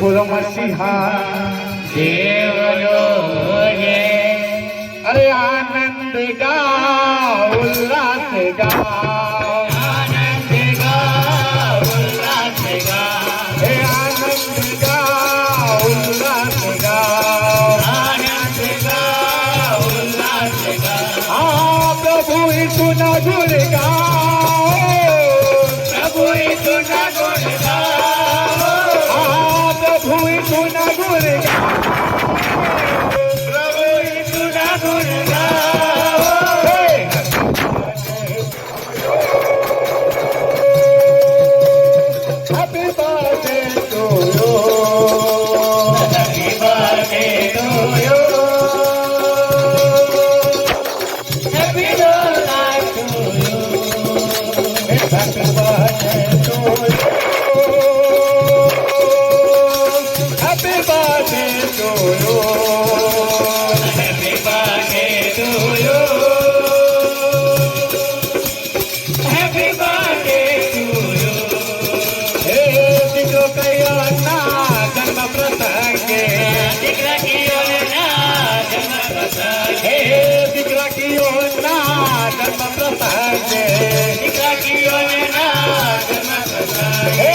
बोलो मसीहा देवलो ये अरे आनंद गाओ उल्लास गाओ आनंद गाओ उल्लास गाओ हे आनंद गाओ उल्लास गाओ आनंद गाओ उल्लास गाओ हाँ प्रभु यीशु नगुण गाओ प्रभु यीशु का गुण गाओ हाँ प्रभु यीशु नगुण गाओ प्रभु यीशु का गुण गाओ Happy birthday to you. Happy birthday to you. Happy birthday to you. Happy birthday to you. Happy birthday to you. Happy birthday to you. Happy birthday to you. हे दिलो कयाना जन्म प्रसंगे दिकरा की योजना जन्म प्रसंग हे दिकरा की योजना जन्म प्रसंगे दिकरा की योजना जन्म प्रसंग हे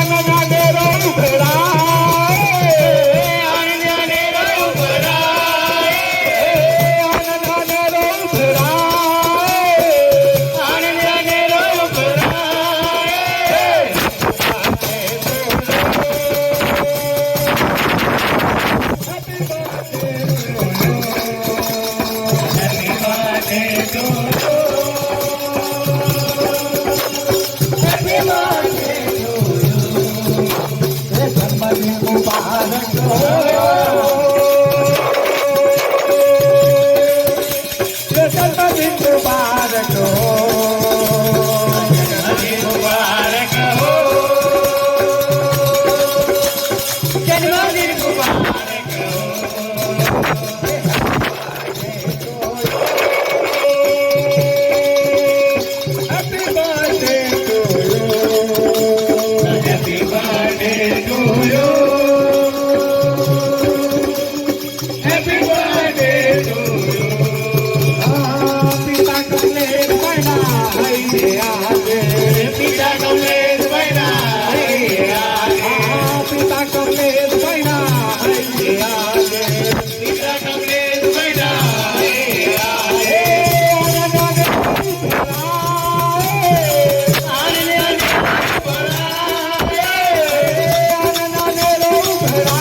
अनजाने उभरा आनंदाने रोपराए अनजाने उभरा आनंदाने रोपराए Happy birthday to you. Happy birthday to you. जन्मदिन मुबारक हो जन्मदिन मुबारक हो जन्मदिन मुबारक हो जन्मदिन मुबारक हो happy birthday to you Happy birthday to you. Happy birthday to you. पिता कमले बना है आगे पिता कमलेश बना है आगे पिता कमले बना है आगे पिता कमलेश बना है आगे आने आने बड़ा आने आने लोग बड़ा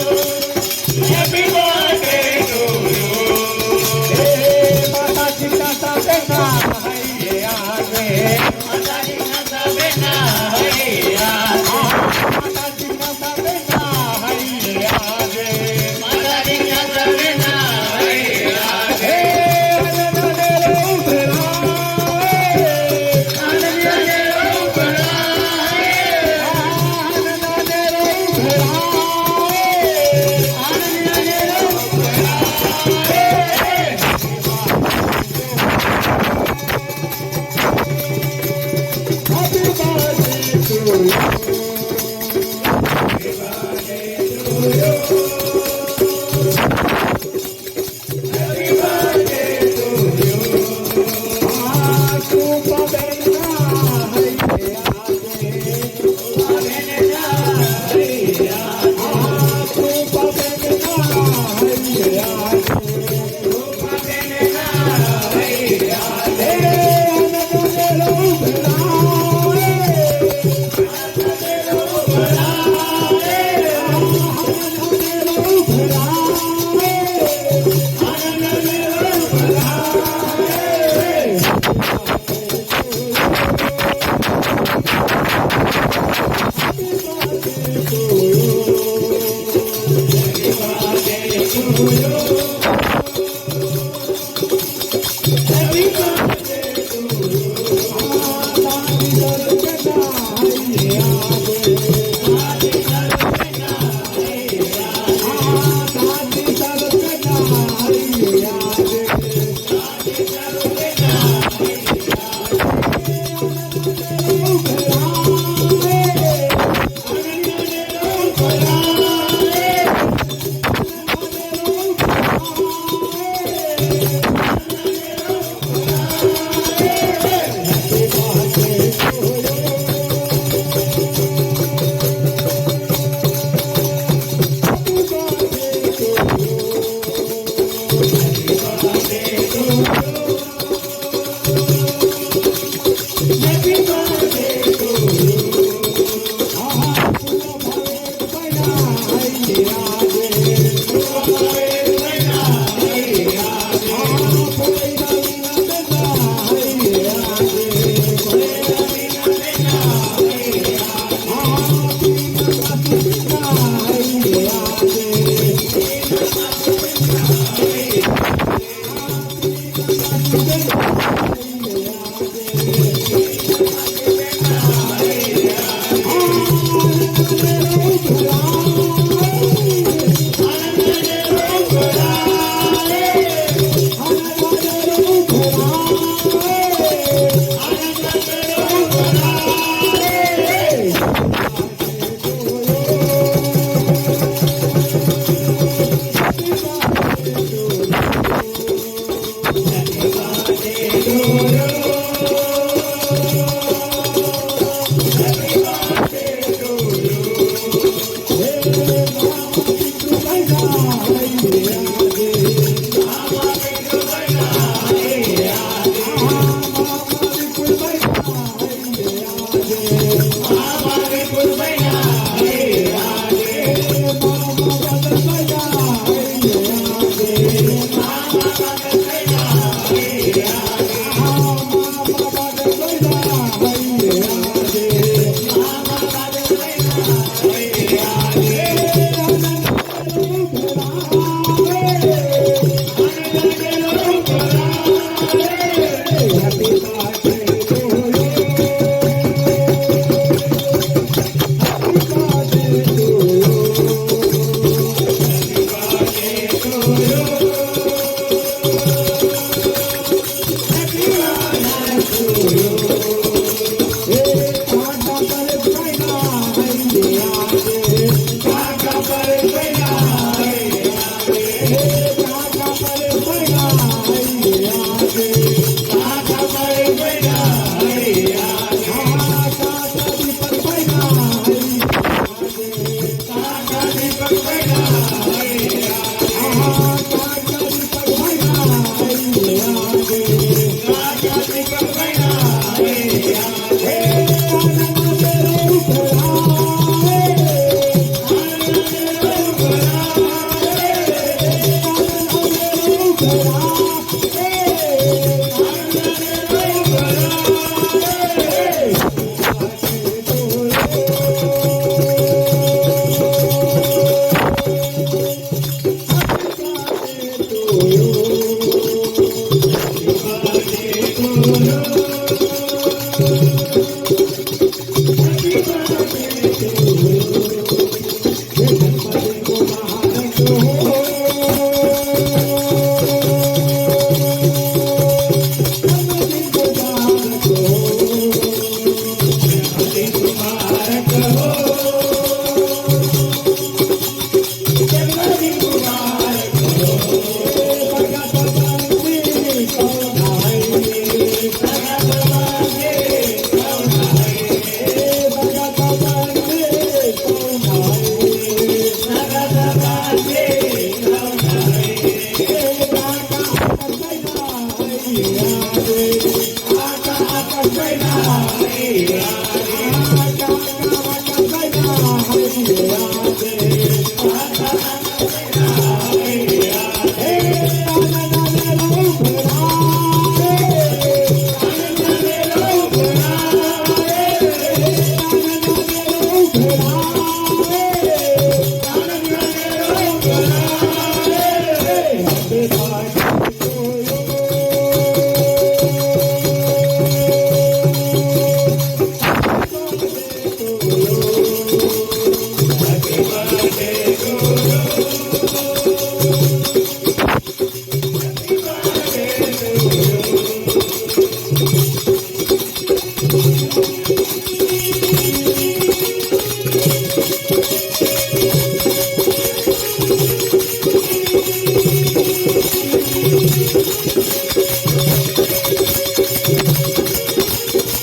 Happy birthday to you. माता पिता बेटा है आगे माता जी का बेटा है आगे माता पिता बेटा है आगे माता जी का बेटा है आगे आनंद आने लोग बड़ा है आनंद आने लोग बड़ा है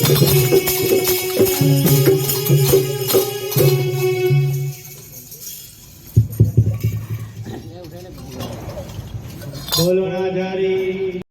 Thank you.